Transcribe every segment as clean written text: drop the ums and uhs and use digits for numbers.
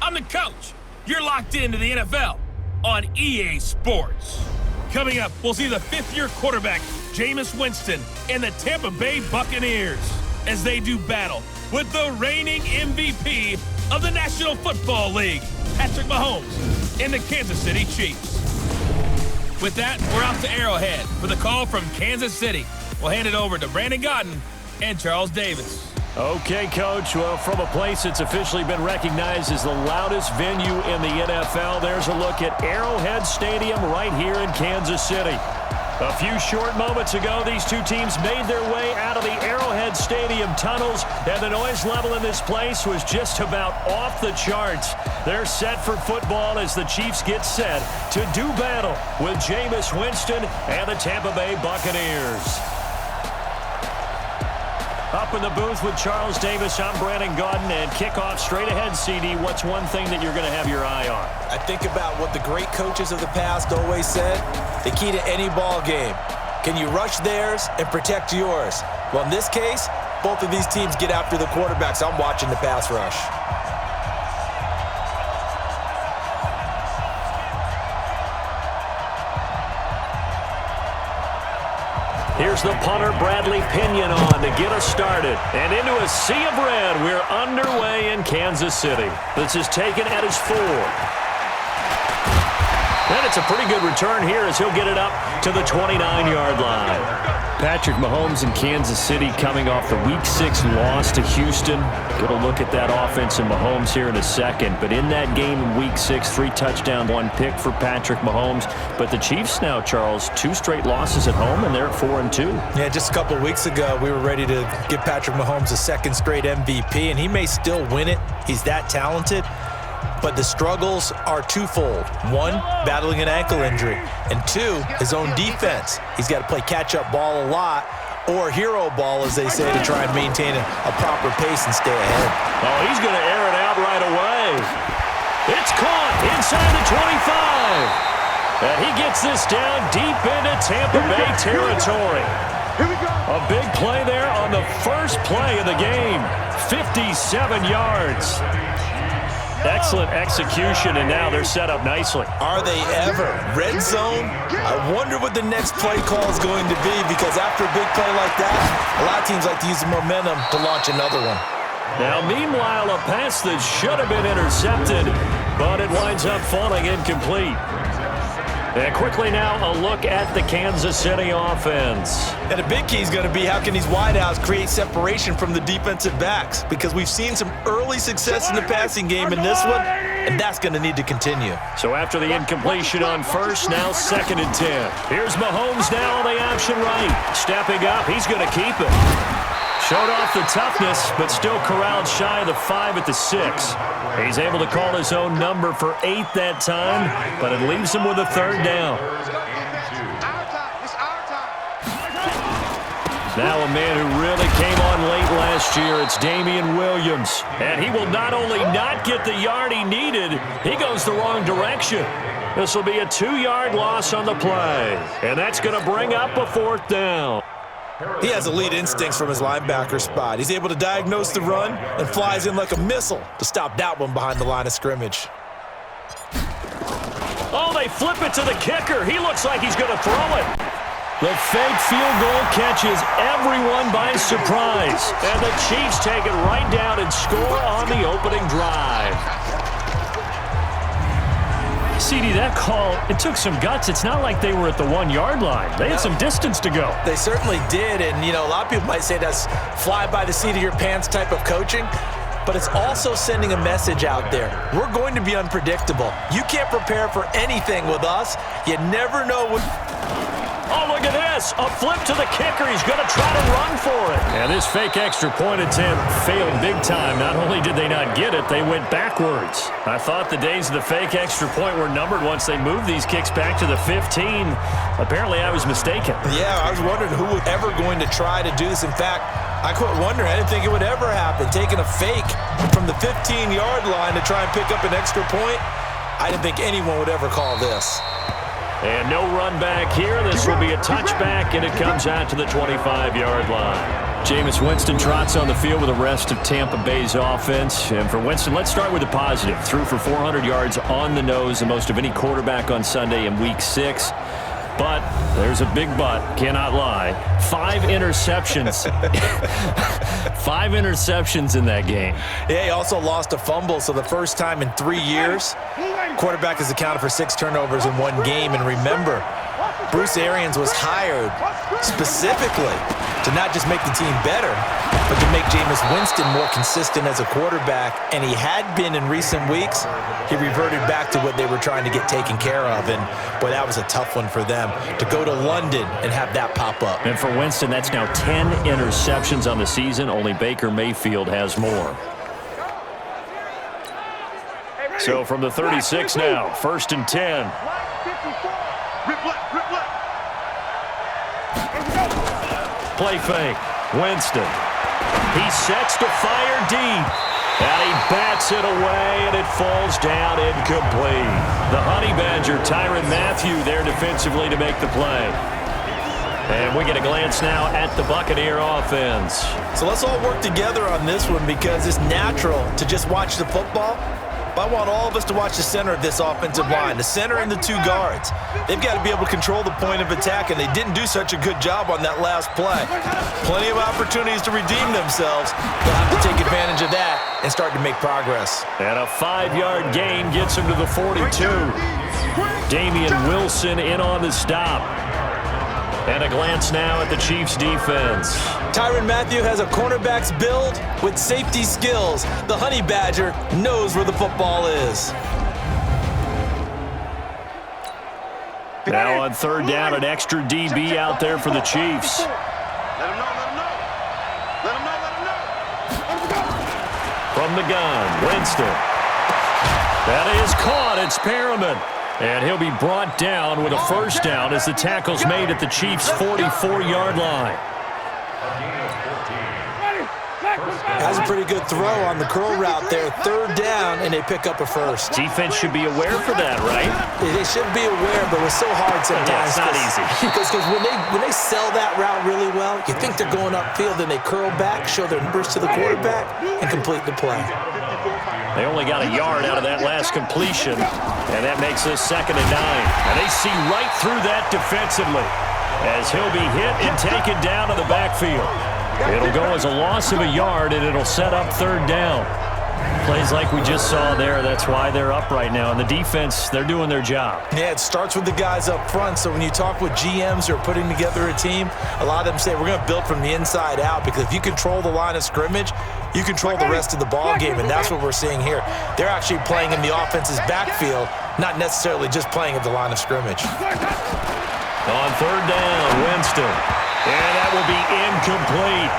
I'm the coach. You're locked into the NFL on EA Sports. Coming up, we'll see the fifth-year quarterback, Jameis Winston, and the Tampa Bay Buccaneers as they do battle with the reigning MVP of the National Football League, Patrick Mahomes, and the Kansas City Chiefs. With that, we're out to Arrowhead for the call from Kansas City. We'll hand it over to Brandon Godden and Charles Davis. Okay, Coach. Well, from a place that's officially been recognized as the loudest venue in the NFL, there's a look at Arrowhead Stadium right here in Kansas City. A few short moments ago, these two teams made their way out of the Arrowhead Stadium tunnels, and the noise level in this place was just about off the charts. They're set for football as the Chiefs get set to do battle with Jameis Winston and the Tampa Bay Buccaneers. Up in the booth with Charles Davis, I'm Brandon Godden, and kickoff straight ahead, CD. What's one thing that you're going to have your eye on? I think about what the great coaches of the past always said, the key to any ball game. Can you rush theirs and protect yours? Well, in this case, both of these teams get after the quarterbacks. I'm watching the pass rush. Here's the punter, Bradley Pinion, on to get us started. And into a sea of red, we're underway in Kansas City. This is taken at his 4. And it's a pretty good return here as he'll get it up to the 29-yard line. Patrick Mahomes in Kansas City coming off the Week 6 loss to Houston. Going to look at that offense and Mahomes here in a second. But in that game in Week 6, 3 touchdowns, 1 pick for Patrick Mahomes. But the Chiefs now, Charles, 2 straight losses at home, and they're at 4-2. Yeah, just a couple of weeks ago, we were ready to give Patrick Mahomes a second straight MVP, and he may still win it. He's that talented. But the struggles are twofold. 1, battling an ankle injury. And 2, his own defense. He's got to play catch-up ball a lot, or hero ball, as they say, to try and maintain a proper pace and stay ahead. Oh, he's going to air it out right away. It's caught inside the 25. And he gets this down deep into Tampa Bay territory. A big play there on the first play of the game. 57 yards. Excellent execution, and now they're set up nicely. Are they ever? Red zone? I wonder what the next play call is going to be, because after a big play like that, a lot of teams like to use the momentum to launch another one. Now, meanwhile, a pass that should have been intercepted, but it winds up falling incomplete. And quickly now, a look at the Kansas City offense. And a big key is going to be how can these wideouts create separation from the defensive backs, because we've seen some early success in the passing game in this one, and that's going to need to continue. So after the incompletion on first, now 2nd and 10. Here's Mahomes now on the option right. Stepping up, he's going to keep it. Showed off the toughness, but still corralled shy of the 5 at the 6. He's able to call his own number for 8 that time, but it leaves him with a 3rd down. Now a man who really came on late last year, it's Damian Williams. And he will not only not get the yard he needed, he goes the wrong direction. This will be a 2-yard loss on the play. And that's going to bring up a 4th down. He has elite instincts from his linebacker spot. He's able to diagnose the run and flies in like a missile to stop that one behind the line of scrimmage. Oh, they flip it to the kicker. He looks like he's going to throw it. The fake field goal catches everyone by surprise. And the Chiefs take it right down and score on the opening drive. CD, that call, it took some guts. It's not like they were at the 1-yard line. They had some distance to go. They certainly did, and, you know, a lot of people might say that's fly-by-the-seat-of-your-pants type of coaching, but it's also sending a message out there. We're going to be unpredictable. You can't prepare for anything with us. You never know what... Oh, look at this. A flip to the kicker. He's going to try to run for it. And this fake extra point attempt failed big time. Not only did they not get it, they went backwards. I thought the days of the fake extra point were numbered once they moved these kicks back to the 15. Apparently, I was mistaken. Yeah, I was wondering who was ever going to try to do this. In fact, I quit wondering. I didn't think it would ever happen. Taking a fake from the 15-yard line to try and pick up an extra point, I didn't think anyone would ever call this. And no run back here. This will be a touchback, and it comes out to the 25-yard line. Jameis Winston trots on the field with the rest of Tampa Bay's offense. And for Winston, let's start with the positive. Threw for 400 yards on the nose, the most of any quarterback on Sunday in Week 6. But there's a big but, cannot lie. 5 interceptions. 5 interceptions in that game. Yeah, he also lost a fumble, so the first time in 3 years, quarterback has accounted for 6 turnovers in 1 game. And remember, Bruce Arians was hired specifically to not just make the team better, but to make Jameis Winston more consistent as a quarterback. And he had been in recent weeks. He reverted back to what they were trying to get taken care of. And, boy, that was a tough one for them to go to London and have that pop up. And for Winston, that's now 10 interceptions on the season. Only Baker Mayfield has more. So from the 36 now, 1st and 10. Play fake. Winston. He sets to fire deep. And he bats it away, and it falls down incomplete. The Honey Badger, Tyrann Mathieu, there defensively to make the play. And we get a glance now at the Buccaneer offense. So let's all work together on this one because it's natural to just watch the football. But I want all of us to watch the center of this offensive line, the center and the 2 guards. They've got to be able to control the point of attack, and they didn't do such a good job on that last play. Plenty of opportunities to redeem themselves. They'll have to take advantage of that and start to make progress. And a 5-yard gain gets him to the 42. Damian Wilson in on the stop. And a glance now at the Chiefs' defense. Tyrann Mathieu has a cornerback's build with safety skills. The Honey Badger knows where the football is. Now on 3rd down, an extra DB out there for the Chiefs. From the gun, Winston. That is caught. It's Perriman. And he'll be brought down with a 1st down as the tackle's made at the Chiefs' 44-yard line. Has a pretty good throw on the curl route there. 3rd down, and they pick up a 1st. Defense should be aware for that, right? They should be aware, but it's so hard sometimes. Yeah, it's not easy. Because when they sell that route really well, you think they're going upfield, then they curl back, show their numbers to the quarterback, and complete the play. They only got a yard out of that last completion, and that makes this 2nd and 9. And they see right through that defensively as he'll be hit and taken down to the backfield. It'll go as a loss of a yard, and it'll set up 3rd down. Plays like we just saw there, that's why they're up right now. And the defense, they're doing their job. Yeah, it starts with the guys up front. So when you talk with GMs who are putting together a team, a lot of them say we're going to build from the inside out, because if you control the line of scrimmage, you control the rest of the ball game, and that's what we're seeing here. They're actually playing in the offense's backfield, not necessarily just playing at the line of scrimmage. On 3rd down, Winston. And that will be incomplete.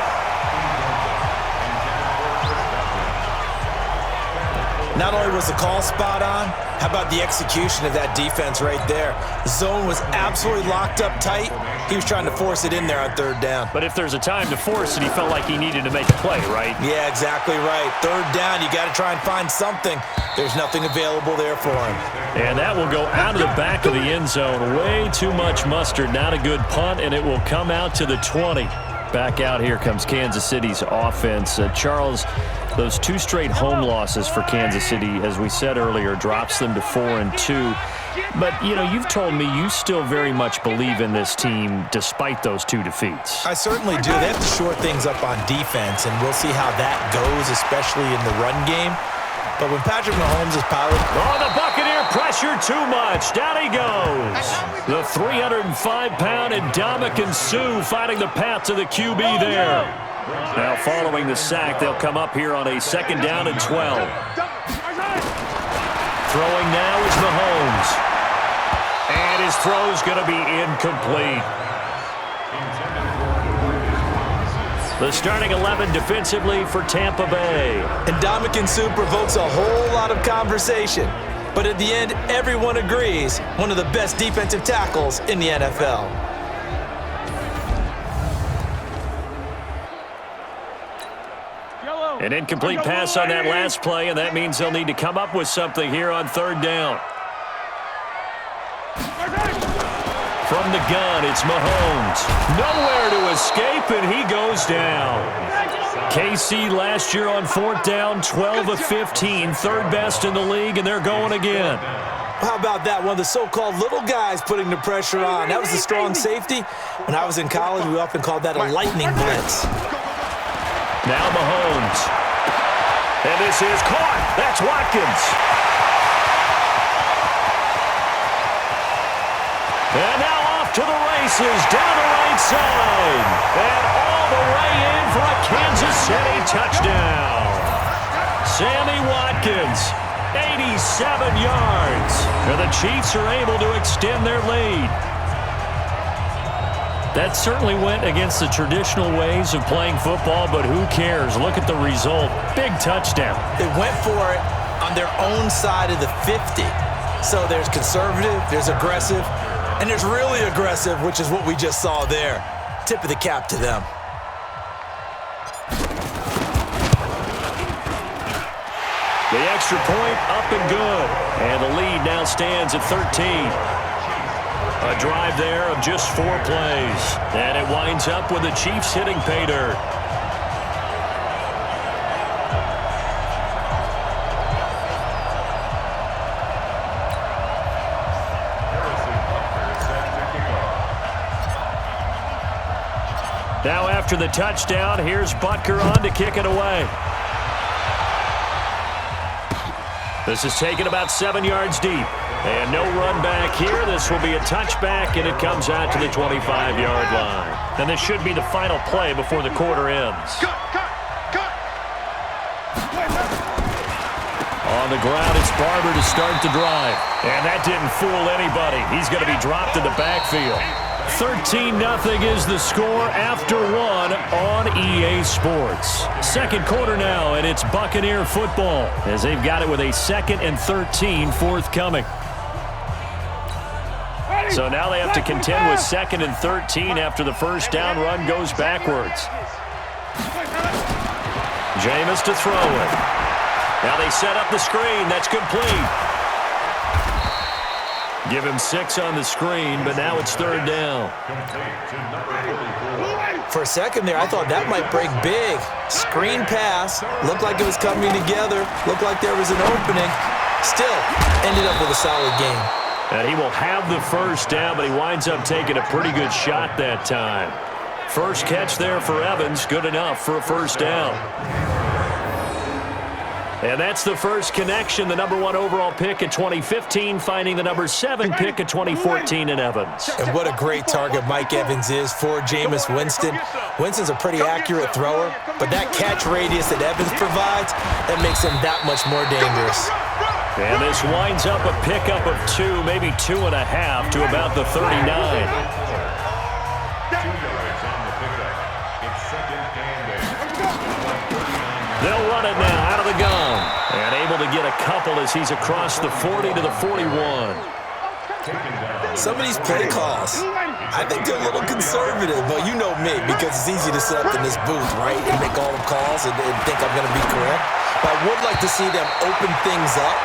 Not only was the call spot on, how about the execution of that defense right there? The zone was absolutely locked up tight. He was trying to force it in there on third down. But if there's a time to force it, he felt like he needed to make a play, right? Yeah, exactly right. Third down, you got to try and find something. There's nothing available there for him. And that will go out of the back of the end zone. Way too much mustard. Not a good punt, and it will come out to the 20. Back out here comes Kansas City's offense. Charles, those 2 straight home losses for Kansas City, as we said earlier, drops them to 4-2. But, you know, you've told me you still very much believe in this team despite those 2 defeats. I certainly do. They have to shore things up on defense, and we'll see how that goes, especially in the run game. But when Patrick Mahomes is piloting... Oh, the Buccaneer pressure too much. Down he goes. The 305-pound Ndamukong Suh fighting the path to the QB there. Now following the sack, they'll come up here on a 2nd down and 12. Throwing now is Mahomes. And his throw's going to be incomplete. The starting 11 defensively for Tampa Bay. And Ndamukong Suh provokes a whole lot of conversation. But at the end, everyone agrees, one of the best defensive tackles in the NFL. An incomplete pass on that last play, and that means they'll need to come up with something here on 3rd down. From the gun, it's Mahomes. Nowhere to escape, and he goes down. KC last year on 4th down, 12 of 15, 3rd best in the league, and they're going again. How about that? One of the so-called little guys putting the pressure on. That was a strong safety. When I was in college, we often called that a lightning blitz. Now Mahomes. And this is caught. That's Watkins. And now off to the races, down the right side. And all the way in for a Kansas City touchdown. Sammy Watkins, 87 yards. And the Chiefs are able to extend their lead. That certainly went against the traditional ways of playing football, but who cares? Look at the result. Big touchdown. They went for it on their own side of the 50. So there's conservative, there's aggressive, and there's really aggressive, which is what we just saw there. Tip of the cap to them. The extra point up and good. And the lead now stands at 13. A drive there of just 4 plays. And it winds up with the Chiefs hitting pay dirt. Now after the touchdown, here's Butker on to kick it away. This is taken about 7 yards deep. And no run back here. This will be a touchback, and it comes out to the 25-yard line. And this should be the final play before the quarter ends. On the ground, it's Barber to start the drive. And that didn't fool anybody. He's going to be dropped in the backfield. 13-0 is the score after 1 on EA Sports. 2nd quarter now, and it's Buccaneer football as they've got it with a 2nd and 13 forthcoming. So now they have to contend with 2nd and 13 after the first down run goes backwards. Jameis to throw it. Now they set up the screen. That's complete. Give him 6 on the screen, but now it's 3rd down. For a second there, I thought that might break big. Screen pass. Looked like it was coming together. Looked like there was an opening. Still, ended up with a solid game. And he will have the first down, but he winds up taking a pretty good shot that time. First catch there for Evans. Good enough for a first down. And that's the first connection. The number 1 overall pick in 2015, finding the number 7 pick in 2014 in Evans. And what a great target Mike Evans is for Jameis Winston. Winston's a pretty accurate thrower, but that catch radius that Evans provides, that makes him that much more dangerous. And this winds up a pickup of 2, maybe 2.5 to about the 39. They'll run it now out of the gun. And able to get a a couple as he's across the 40 to the 41. Some of these play calls, I think they're a little conservative, but you know me, because it's easy to sit up in this booth, right, and make all the calls and think I'm going to be correct. But I would like to see them open things up,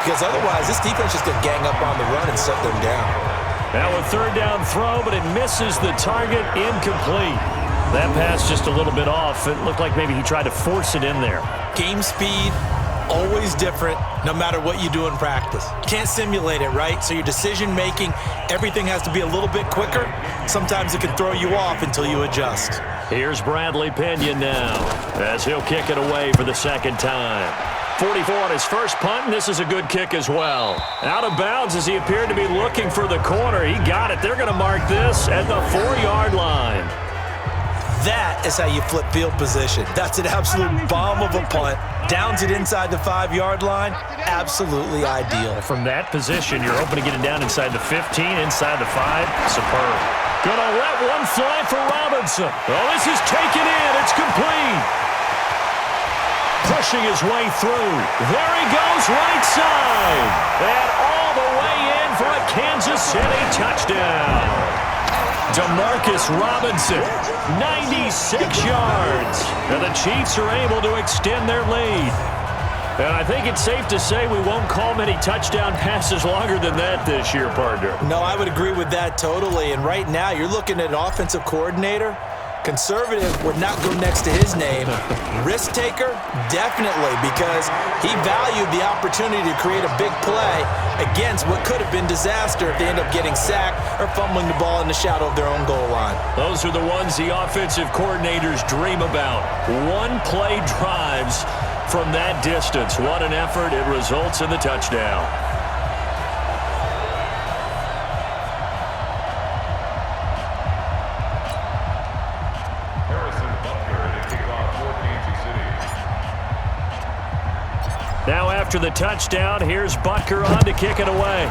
because otherwise this defense is going to gang up on the run and shut them down. Now a third down throw, but it misses the target, incomplete. That pass just a little bit off. It looked like maybe he tried to force it in there. Game speed, always different, no matter what you do in practice. Can't simulate it, right? So your decision-making, everything has to be a little bit quicker. Sometimes it can throw you off until you adjust. Here's Bradley Pinion now, as he'll kick it away for the second time. 44 on his first punt, and this is a good kick as well. Out of bounds as he appeared to be looking for the corner. He got it. They're going to mark this at the 4-yard line. That is how you flip field position. That's an absolute bomb of a punt. Downs it inside the 5-yard line. Absolutely ideal. From that position, you're hoping to get it down inside the 15, inside the 5. Superb. Gonna let one fly for Robinson. Oh, this is taken in. It's complete. Pushing his way through. There he goes, right side. And all the way in for a Kansas City touchdown. Demarcus Robinson, 96 yards. And the Chiefs are able to extend their lead. And I think it's safe to say we won't call many touchdown passes longer than that this year, partner. No, I would agree with that totally. And right now, you're looking at an offensive coordinator. Conservative would not go next to his name. Risk taker, definitely, because he valued the opportunity to create a big play against what could have been disaster if they end up getting sacked or fumbling the ball in the shadow of their own goal line. Those are the ones the offensive coordinators dream about. One-play drives from that distance. What an effort. It results in the touchdown. Now after the touchdown, here's Butker on to kick it away.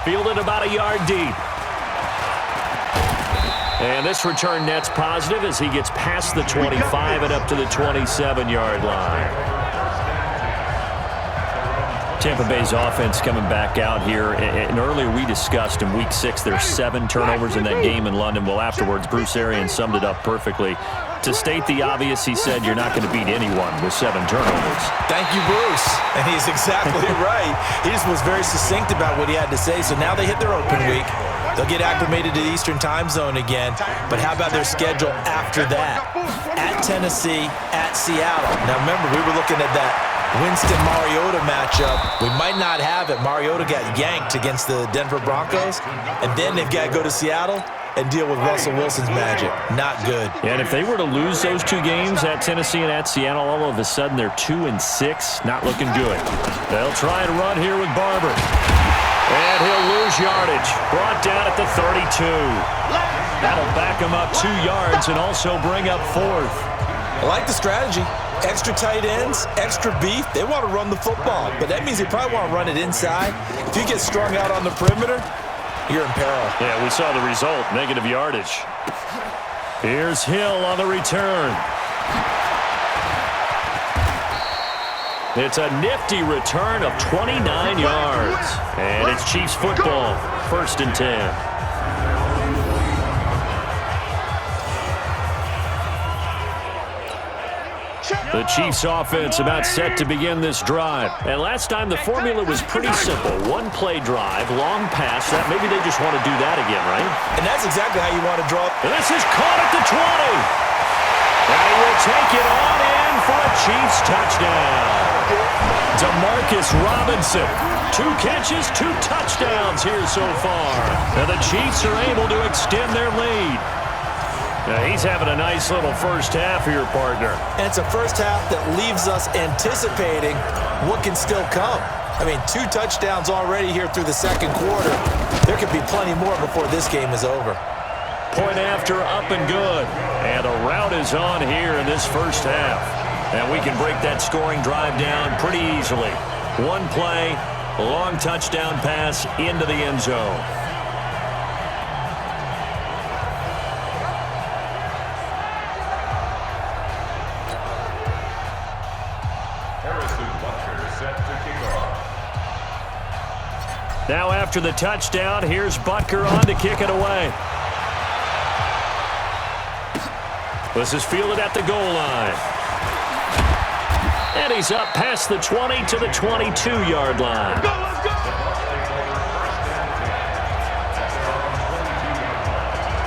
Fielded about a yard deep. And this return net's positive as he gets past the 25 and up to the 27-yard line. Tampa Bay's offense coming back out here. And earlier we discussed in Week 6 there's 7 turnovers in that game in London. Well, afterwards, Bruce Arians summed it up perfectly. To state the obvious, he said you're not going to beat anyone with 7 turnovers. Thank you, Bruce. And he's exactly right. He just was very succinct about what he had to say. So now they hit their open week. They'll get acclimated to the Eastern time zone again. But how about their schedule after that? At Tennessee, at Seattle. Now remember, we were looking at that Winston-Mariota matchup. We might not have it. Mariota got yanked against the Denver Broncos. And then they've got to go to Seattle and deal with Russell Wilson's magic. Not good. And if they were to lose those 2 games at Tennessee and at Seattle, all of a sudden they're 2-6. Not looking good. They'll try and run here with Barber. And he'll lose yardage. Brought down at the 32. That'll back him up 2 yards and also bring up 4th. I like the strategy. Extra tight ends, extra beef. They want to run the football, but that means they probably want to run it inside. If you get strung out on the perimeter, you're in peril. Yeah, we saw the result, negative yardage. Here's Hill on the return. It's a nifty return of 29 yards. And it's Chiefs football, 1st and 10. The Chiefs offense about set to begin this drive. And last time the formula was pretty simple. 1-play drive, long pass. That maybe they just want to do that again, right? And that's exactly how you want to draw. And this is caught at the 20. And he will take it on in for a Chiefs touchdown. Demarcus Robinson. 2 catches, 2 touchdowns here so far. And the Chiefs are able to extend their lead. Now he's having a nice little first half here, partner. And it's a first half that leaves us anticipating what can still come. I mean, 2 touchdowns already here through the second quarter. There could be plenty more before this game is over. Point after, up and good. And a rout is on here in this first half. And we can break that scoring drive down pretty easily. 1 play, long touchdown pass into the end zone. Now after the touchdown, here's Butker on to kick it away. This is fielded at the goal line. And he's up past the 20 to the 22-yard line. Let's go!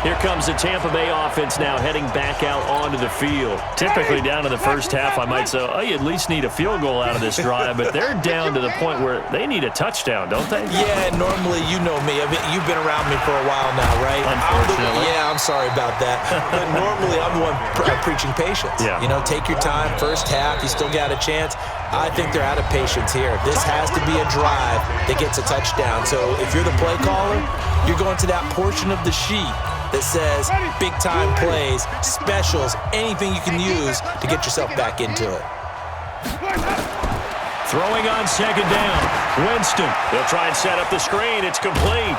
Here comes the Tampa Bay offense now heading back out onto the field. Typically down to the first half, I might say, oh, you at least need a field goal out of this drive, but they're down to the point where they need a touchdown, don't they? Yeah, normally, you know me. I mean, you've been around me for a while now, right? Unfortunately. I'm sorry about that. But normally, I'm the one preaching patience. Yeah. You know, take your time. First half, you still got a chance. I think they're out of patience here. This has to be a drive that gets a touchdown. So if you're the play caller, you're going to that portion of the sheet that says big-time plays, specials, anything you can use to get yourself back into it. Throwing on second down. Winston. They'll try and set up the screen. It's complete.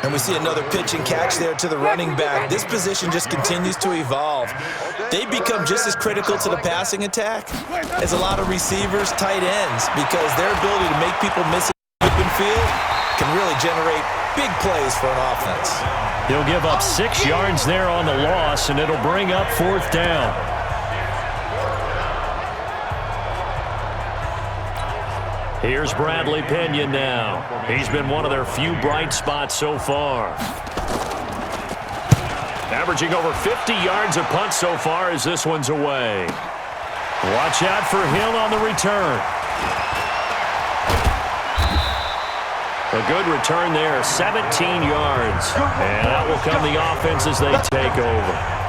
And we see another pitch and catch there to the running back. This position just continues to evolve. They become just as critical to the passing attack as a lot of receivers, tight ends, because their ability to make people miss it open field can really generate big plays for an offense. He'll give up 6 yards there on the loss, and it'll bring up 4th down. Here's Bradley Pinion now. He's been one of their few bright spots so far. Averaging over 50 yards a punt so far as this one's away. Watch out for Hill on the return. A good return there, 17 yards. And out will come the offense as they take over.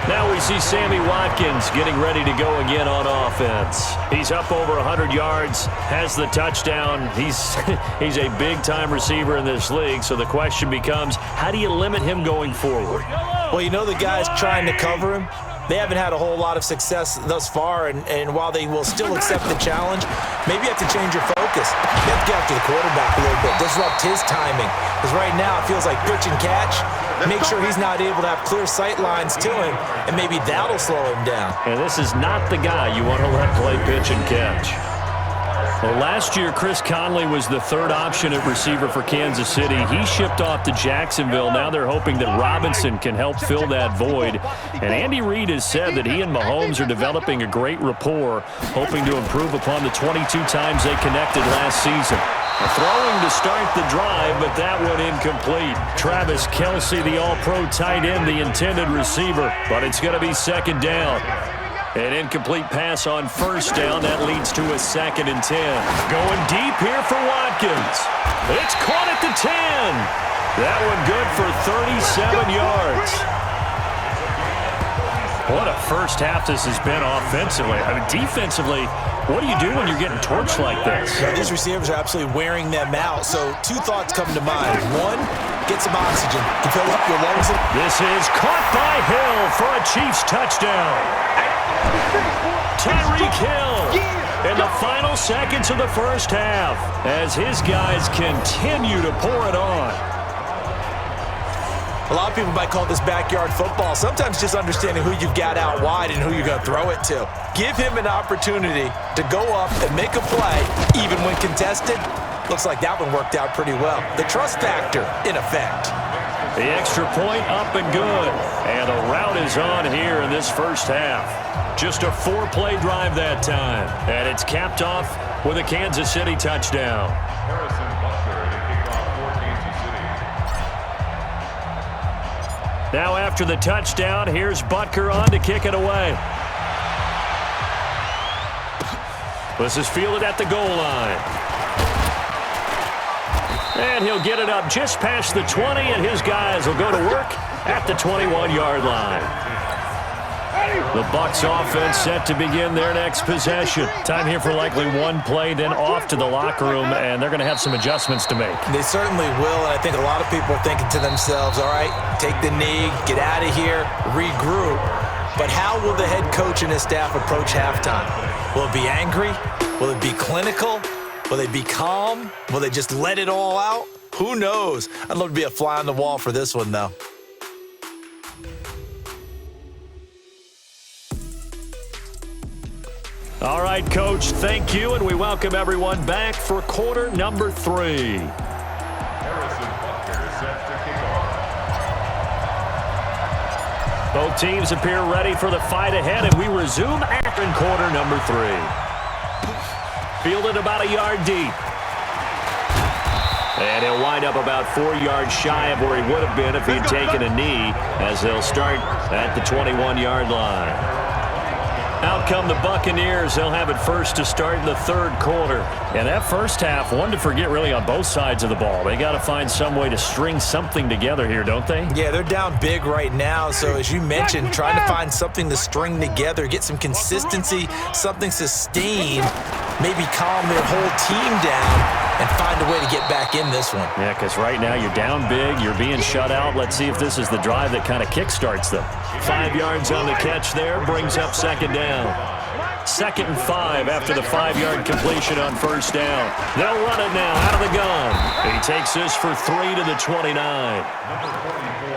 Now we see Sammy Watkins getting ready to go again on offense. He's up over 100 yards, has the touchdown. He's a big-time receiver in this league, so the question becomes, how do you limit him going forward? Well, you know the guys trying to cover him, they haven't had a whole lot of success thus far, and while they will still accept the challenge, maybe you have to change your focus. You have to get after the quarterback a little bit, disrupt his timing. Because right now it feels like pitch and catch. Make sure he's not able to have clear sight lines to him, and maybe that'll slow him down. And this is not the guy you want to let play pitch and catch. Well, last year, Chris Conley was the 3rd option at receiver for Kansas City. He shipped off to Jacksonville. Now they're hoping that Robinson can help fill that void. And Andy Reid has said that he and Mahomes are developing a great rapport, hoping to improve upon the 22 times they connected last season. Throwing to start the drive, but that one incomplete. Travis Kelce, the all-pro tight end, the intended receiver, but it's going to be 2nd down. An incomplete pass on 1st down. That leads to a 2nd and 10. Going deep here for Watkins. It's caught at the 10. That one good for 37 yards. What a first half this has been offensively. I mean, defensively, what do you do when you're getting torched like this? Yeah, these receivers are absolutely wearing them out. So 2 thoughts come to mind. 1, get some oxygen to fill up your lungs. This is caught by Hill for a Chiefs touchdown. Tyreek Hill in the final seconds of the first half as his guys continue to pour it on. A lot of people might call this backyard football. Sometimes just understanding who you've got out wide and who you're going to throw it to. Give him an opportunity to go up and make a play, even when contested. Looks like that one worked out pretty well. The trust factor in effect. The extra point up and good. And the route is on here in this first half. Just a 4-play drive that time. And it's capped off with a Kansas City touchdown. Now after the touchdown, here's Butker on to kick it away. This is fielded at the goal line. And he'll get it up just past the 20, and his guys will go to work at the 21-yard line. The Bucs offense set to begin their next possession. Time here for likely 1 play, then off to the locker room, and they're going to have some adjustments to make. They certainly will, and I think a lot of people are thinking to themselves, all right, take the knee, get out of here, regroup. But how will the head coach and his staff approach halftime? Will it be angry? Will it be clinical? Will they be calm? Will they just let it all out? Who knows? I'd love to be a fly on the wall for this one, though. All right, Coach, thank you, and we welcome everyone back for quarter number 3. Both teams appear ready for the fight ahead, and we resume after in quarter number 3. Fielded about a yard deep. And he'll wind up about 4 yards shy of where he would have been if he'd taken a knee, as they'll start at the 21-yard line. Out come the Buccaneers. They'll have it first to start in the third quarter. And that first half, one to forget really on both sides of the ball. They got to find some way to string something together here, don't they? Yeah, they're down big right now. So as you mentioned, trying to find something to string together, get some consistency, something sustained, maybe calm their whole team down and find a way to get back in this one. Yeah, because right now you're down big, you're being shut out. Let's see if this is the drive that kind of kickstarts them. 5 yards on the catch there, brings up second down. 2nd and 5 after the 5-yard completion on first down. They'll run it now out of the gun. He takes this for 3 to the 29.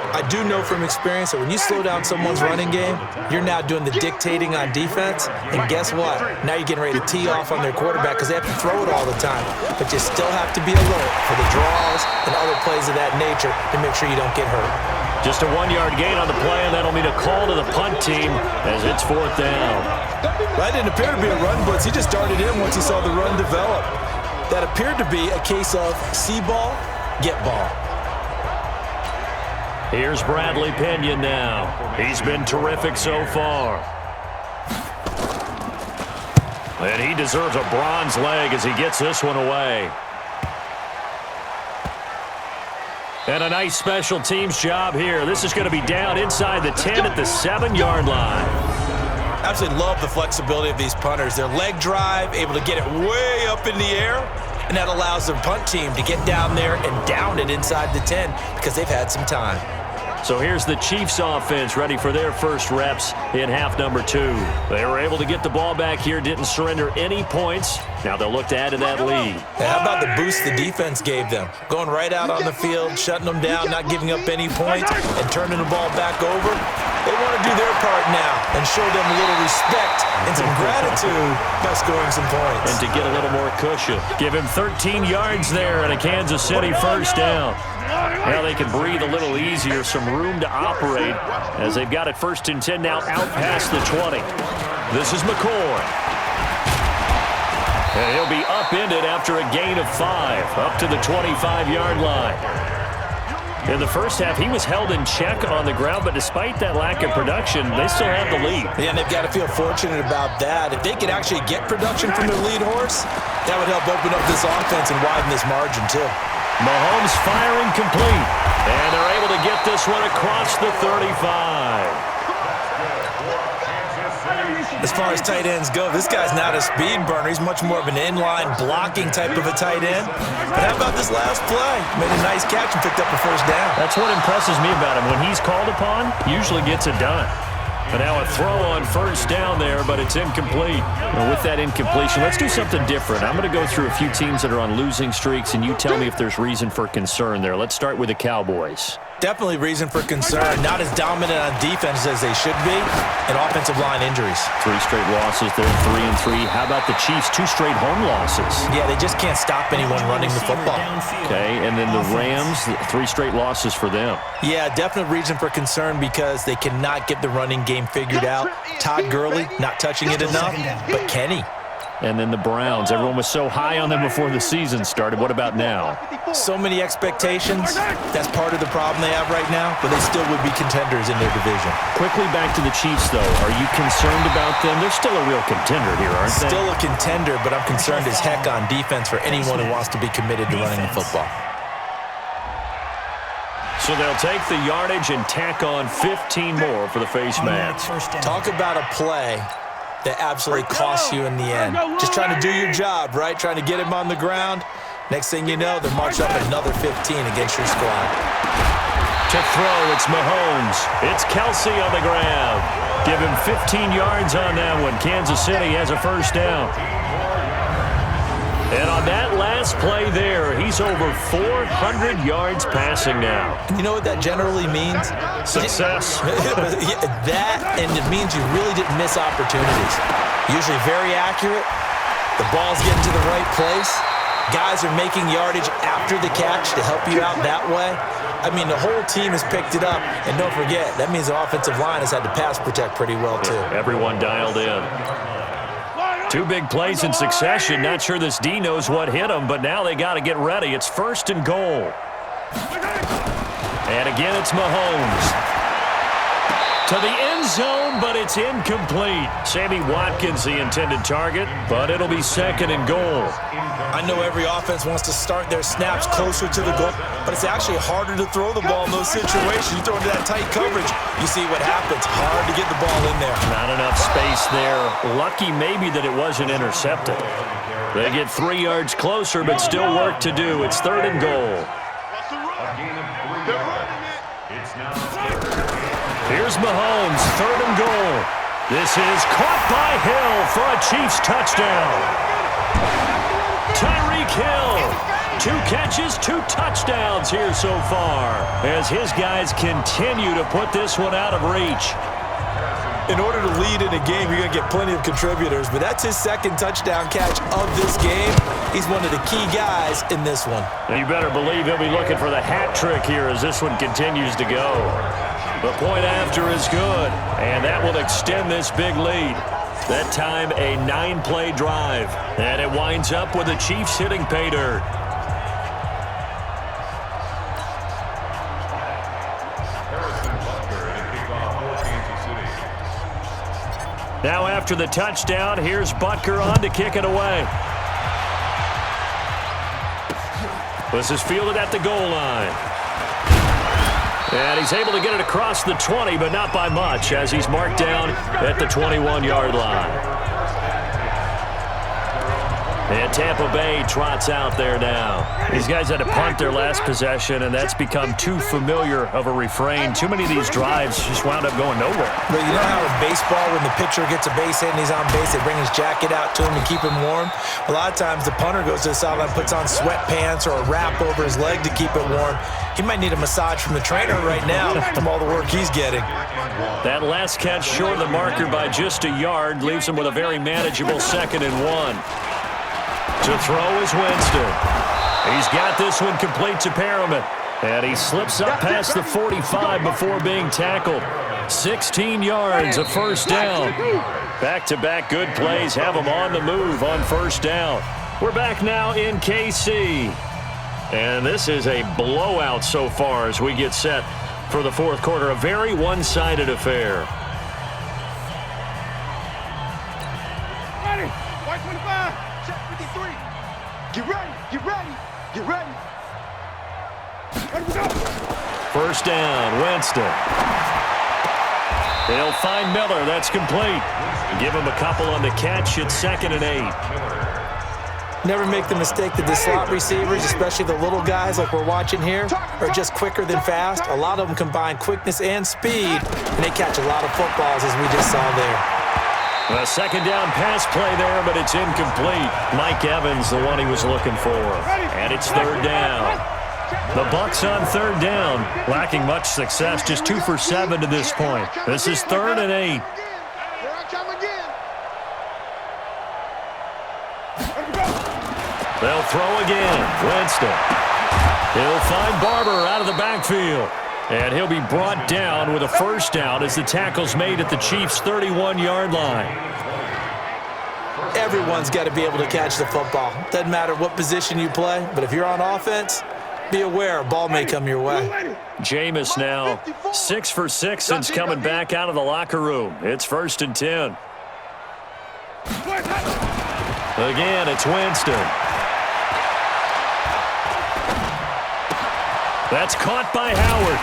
I do know from experience that when you slow down someone's running game, you're now doing the dictating on defense. And guess what? Now you're getting ready to tee off on their quarterback because they have to throw it all the time. But you still have to be alert for the draws and other plays of that nature to make sure you don't get hurt. Just a 1-yard gain on the play, and that'll mean a call to the punt team as it's 4th down. That didn't appear to be a run blitz. He just darted in once he saw the run develop. That appeared to be a case of see ball, get ball. Here's Bradley Pinion now. He's been terrific so far. And he deserves a bronze leg as he gets this one away. And a nice special teams job here. This is going to be down inside the 10 at the 7-yard line. Absolutely love the flexibility of these punters. Their leg drive, able to get it way up in the air, and that allows the punt team to get down there and down it inside the 10 because they've had some time. So here's the Chiefs offense ready for their first reps in half number 2. They were able to get the ball back here, didn't surrender any points. Now they'll look to add to that lead. How about the boost the defense gave them? Going right out on the field, shutting them down, not giving up any points, and turning the ball back over. They want to do their part now and show them a little respect and some gratitude by scoring some points. And to get a little more cushion. Give him 13 yards there and a Kansas City first down. Now they can breathe a little easier, some room to operate as they've got it 1st and 10 now out past the 20. This is McCoy. And he'll be upended after a gain of 5, up to the 25-yard line. In the first half, he was held in check on the ground, but despite that lack of production, they still have the lead. Yeah, and they've got to feel fortunate about that. If they could actually get production from their lead horse, that would help open up this offense and widen this margin, too. Mahomes firing complete, and they're able to get this one across the 35. As far as tight ends go, this guy's not a speed burner. He's much more of an inline blocking type of a tight end. But how about this last play? Made a nice catch and picked up the first down. That's what impresses me about him. When he's called upon, usually gets it done. But now a throw on first down there, but it's incomplete. And with that incompletion, let's do something different. I'm going to go through a few teams that are on losing streaks, and you tell me if there's reason for concern there. Let's start with the Cowboys. Definitely reason for concern. Not as dominant on defense as they should be, and offensive line injuries. 3 straight losses. They're 3-3. How about the Chiefs? 2 straight home losses. Yeah, they just can't stop anyone running the football. Okay, and then the Rams, 3 straight losses for them. Yeah, definite reason for concern because they cannot get the running game figured out. Todd Gurley not touching it enough, but Kenny. And then the Browns. Everyone was so high on them before the season started. What about now? So many expectations. That's part of the problem they have right now, but they still would be contenders in their division. Quickly back to the Chiefs, though. Are you concerned about them? They're still a real contender here, aren't they? Still a contender, but I'm concerned as heck on defense for anyone who wants to be committed to running the football. So they'll take the yardage and tack on 15 more for the face mask. Talk about a play that absolutely costs you in the end. Just trying to do your job, right? Trying to get him on the ground. Next thing you know, they're marching up another 15 against your squad. To throw, it's Mahomes. It's Kelsey on the ground. Give him 15 yards on that one. Kansas City has a first down. And on that last play there, he's over 400 yards passing now. You know what that generally means? Success. That, and it means you really didn't miss opportunities. Usually very accurate. The ball's getting to the right place. Guys are making yardage after the catch to help you out that way. I mean, the whole team has picked it up. And don't forget, that means the offensive line has had to pass protect pretty well, too. Everyone dialed in. 2 big plays in succession. Not sure this D knows what hit him, but now they got to get ready. It's 1st and goal. And again, it's Mahomes. To the end zone, but it's incomplete. Sammy Watkins, the intended target, but it'll be 2nd and goal. I know every offense wants to start their snaps closer to the goal, but it's actually harder to throw the ball in those situations. You throw into that tight coverage, you see what happens. Hard to get the ball in there. Not enough space there. Lucky maybe that it wasn't intercepted. They get 3 yards closer, but still work to do. It's 3rd and goal. Here's Mahomes, 3rd and goal. This is caught by Hill for a Chiefs touchdown. Tyreek Hill, 2 catches, 2 touchdowns here so far, as his guys continue to put this one out of reach. In order to lead in a game, you're going to get plenty of contributors, but that's his 2nd touchdown catch of this game. He's one of the key guys in this one. You better believe he'll be looking for the hat trick here as this one continues to go. The point after is good, and that will extend this big lead. That time, a 9-play drive, and it winds up with the Chiefs hitting pay dirt. Now after the touchdown, here's Butker on to kick it away. This is fielded at the goal line. And he's able to get it across the 20, but not by much, as he's marked down at the 21-yard line. And Tampa Bay trots out there now. These guys had to punt their last possession, and that's become too familiar of a refrain. Too many of these drives just wound up going nowhere. But you know how in baseball, when the pitcher gets a base hit and he's on base, they bring his jacket out to him to keep him warm? A lot of times the punter goes to the sideline, puts on sweatpants or a wrap over his leg to keep it warm. He might need a massage from the trainer right now from all the work he's getting. That last catch short of the marker by just a yard leaves him with a very manageable 2nd and 1. To throw is Winston. He's got this one complete to Perriman. And he slips up past the 45 before being tackled. 16 yards, a 1st down. Back-to-back good plays have him on the move on 1st down. We're back now in KC. And this is a blowout so far as we get set for the 4th quarter. A very one-sided affair. Ready, white 25, check 53. Get ready, get ready, get ready. Ready to go. 1st down, Winston. They'll find Miller. That's complete. Give him a couple on the catch. It's 2nd and 8. Never make the mistake that the slot receivers, especially the little guys like we're watching here, are just quicker than fast. A lot of them combine quickness and speed, and they catch a lot of footballs, as we just saw there. A 2nd down pass play there, but it's incomplete. Mike Evans, the one he was looking for. And it's 3rd down. The Bucs on 3rd down, lacking much success, just 2 for 7 to this point. This is 3rd and 8. Here I come again. They'll throw again. Winston. He'll find Barber out of the backfield. And he'll be brought down with a 1st down as the tackle's made at the Chiefs' 31-yard line. Everyone's got to be able to catch the football. Doesn't matter what position you play, but if you're on offense, be aware a ball may come your way. Jameis now 6 for 6 since coming back out of the locker room. It's 1st and 10. Again, it's Winston. That's caught by Howard.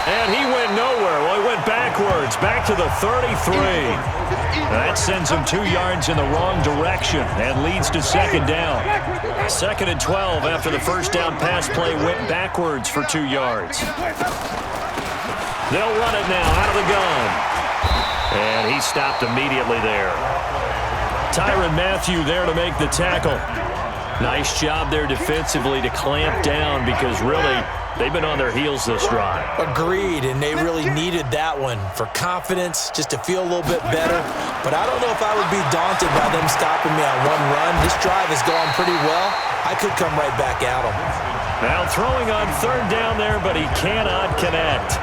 And he went nowhere. Well, he went backwards, back to the 33. That sends him 2 yards in the wrong direction and leads to 2nd down. 2nd and 12 after the 1st down pass play went backwards for 2 yards. They'll run it now out of the gun. And he stopped immediately there. Tyrann Mathieu there to make the tackle. Nice job there defensively to clamp down because really they've been on their heels this drive. Agreed, and they really needed that one for confidence, just to feel a little bit better. But I don't know if I would be daunted by them stopping me on one run. This drive has gone pretty well. I could come right back at them. Now throwing on third down there, but he cannot connect.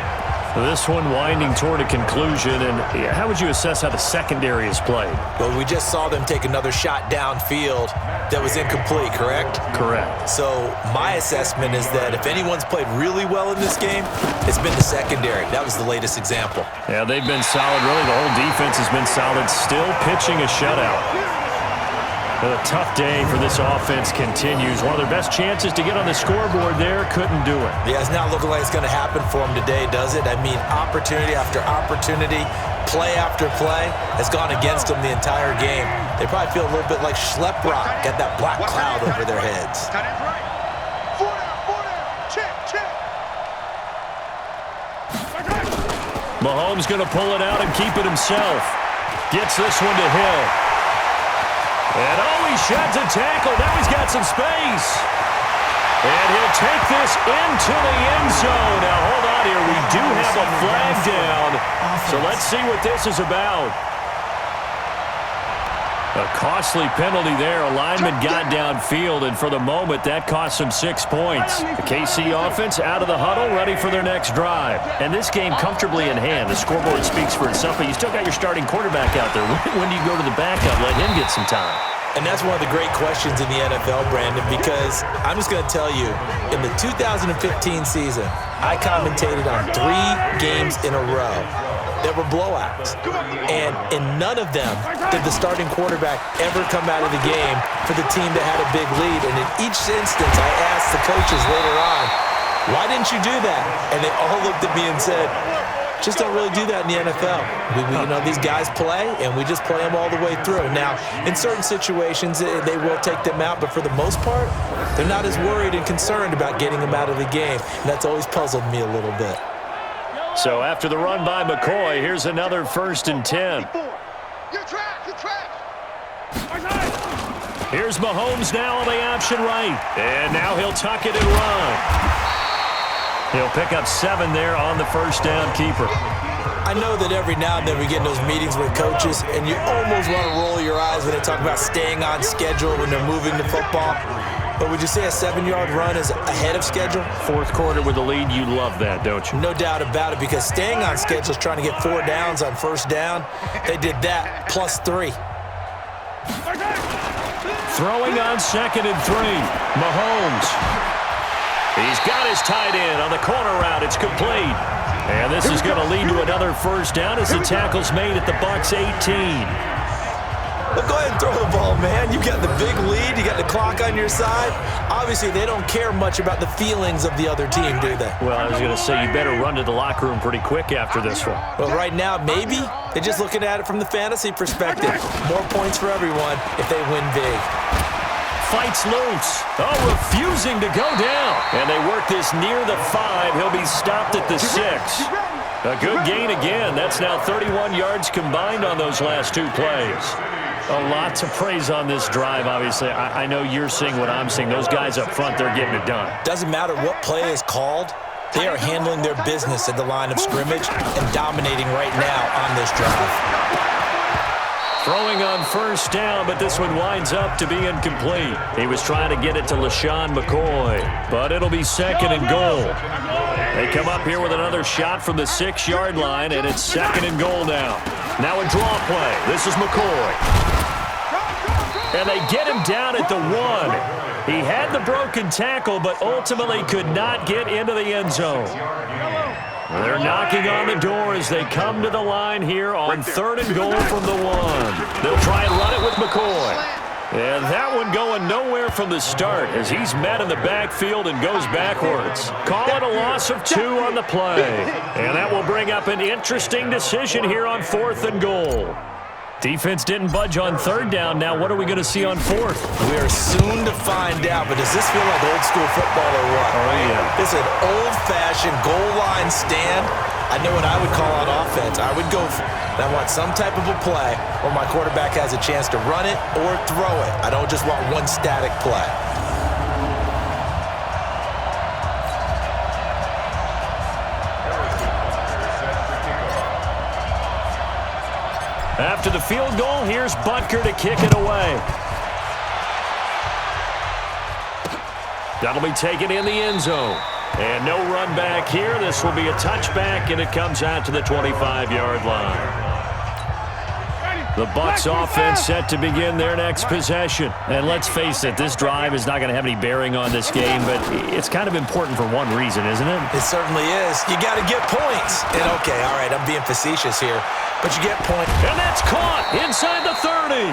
This one winding toward a conclusion, and how would you assess how the secondary is played? Well, we just saw them take another shot downfield that was incomplete, correct? Correct. So my assessment is that if anyone's played really well in this game, it's been the secondary. That was the latest example. Yeah, they've been solid. Really, the whole defense has been solid, still pitching a shutout. A tough day for this offense continues. One of their best chances to get on the scoreboard there, couldn't do it. Yeah, it's not looking like it's going to happen for them today, does it? I mean, opportunity after opportunity, play after play has gone against them the entire game. They probably feel a little bit like Schleprock, got that black cloud over their heads. Mahomes going to pull it out and keep it himself. Gets this one to Hill. And he sheds a tackle. Now he's got some space. And he'll take this into the end zone. Now, hold on here. We do have a flag down. So let's see what this is about. A costly penalty there. A lineman got downfield, and for the moment, that cost them 6 points. The KC offense out of the huddle, ready for their next drive. And this game comfortably in hand. The scoreboard speaks for itself, but you still got your starting quarterback out there. When do you go to the backup? Let him get some time. And that's one of the great questions in the NFL, Brandon, because I'm just going to tell you, in the 2015 season, I commentated on 3 games in a row that were blowouts. And in none of them did the starting quarterback ever come out of the game for the team that had a big lead. And in each instance, I asked the coaches later on, why didn't you do that? And they all looked at me and said, just don't really do that in the NFL. You know, these guys play, and we just play them all the way through. Now, in certain situations, they will take them out, but for the most part, they're not as worried and concerned about getting them out of the game. And that's always puzzled me a little bit. So after the run by McCoy, here's another 1st and 10. Here's Mahomes now on the option right. And now he'll tuck it and run. He'll pick up 7 there on the first down keeper. I know that every now and then we get in those meetings with coaches, and you almost want to roll your eyes when they talk about staying on schedule when they're moving the football. But would you say a 7-yard run is ahead of schedule? 4th quarter with the lead, you love that, don't you? No doubt about it, because staying on schedule is trying to get 4 downs on first down. They did that, plus 3. Throwing on 2nd and 3. Mahomes. He's got his tight end on the corner route. It's complete. And this is going to lead to another first down as the tackle's made at the Bucs 18. Well, go ahead and throw the ball, man. You got the big lead. You got the clock on your side. Obviously, they don't care much about the feelings of the other team, do they? Well, I was going to say, you better run to the locker room pretty quick after this one. Well, right now, maybe. They're just looking at it from the fantasy perspective. More points for everyone if they win big. Fights loose. Refusing to go down. And they work this near the 5. He'll be stopped at the 6. A good gain again. That's now 31 yards combined on those last 2 plays. A lot to praise on this drive, obviously. I know you're seeing what I'm seeing. Those guys up front, they're getting it done. Doesn't matter what play is called. They are handling their business at the line of scrimmage and dominating right now on this drive. Throwing on first down, but this one winds up to be incomplete. He was trying to get it to LaShawn McCoy, but it'll be 2nd and goal. They come up here with another shot from the 6-yard line, and it's 2nd and goal now. Now a draw play. This is McCoy. And they get him down at the 1. He had the broken tackle, but ultimately could not get into the end zone. They're knocking on the door as they come to the line here on 3rd and goal from the 1. They'll try and run it with McCoy. And that one going nowhere from the start as he's met in the backfield and goes backwards. Call it a loss of 2 on the play. And that will bring up an interesting decision here on 4th and goal. Defense didn't budge on 3rd down. Now what are we going to see on 4th? We are soon to find out, but does this feel like old school football or what? Oh, yeah. This is an old-fashioned goal line stand. I know what I would call on offense. I would go for, and I want some type of a play where my quarterback has a chance to run it or throw it. I don't just want one static play. After the field goal, here's Butker to kick it away. That'll be taken in the end zone. And no run back here. This will be a touchback, and it comes out to the 25-yard line. The Bucs offense set to begin their next possession. And let's face it, this drive is not going to have any bearing on this game, but it's kind of important for one reason, isn't it? It certainly is. You got to get points. And okay, all right, I'm being facetious here, but you get points. And that's caught inside the 30.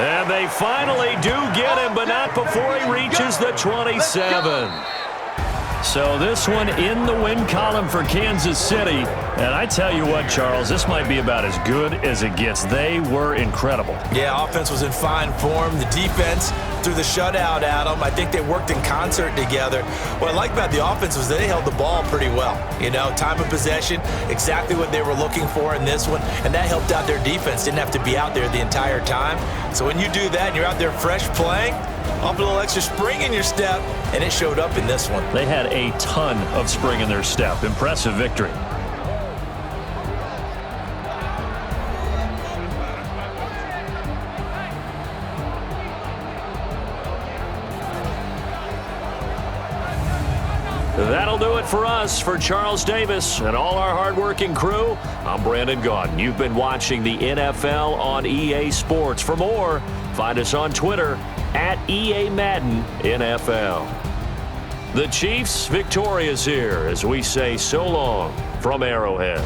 And they finally do get him, but not before he reaches the 27. So this one in the win column for Kansas City. And I tell you what, Charles, this might be about as good as it gets. They were incredible. Yeah, offense was in fine form. The defense threw the shutout at them. I think they worked in concert together. What I like about the offense was they held the ball pretty well. You know, time of possession, exactly what they were looking for in this one, and that helped out their defense. Didn't have to be out there the entire time. So when you do that and you're out there fresh playing, off a little extra spring in your step, and it showed up in this one. They had a ton of spring in their step. Impressive victory. That'll do it for us. For Charles Davis and all our hardworking crew, I'm Brandon Gaudin. You've been watching the NFL on EA Sports. For more, find us on Twitter at EA Madden NFL. The Chiefs victorious here as we say so long from Arrowhead.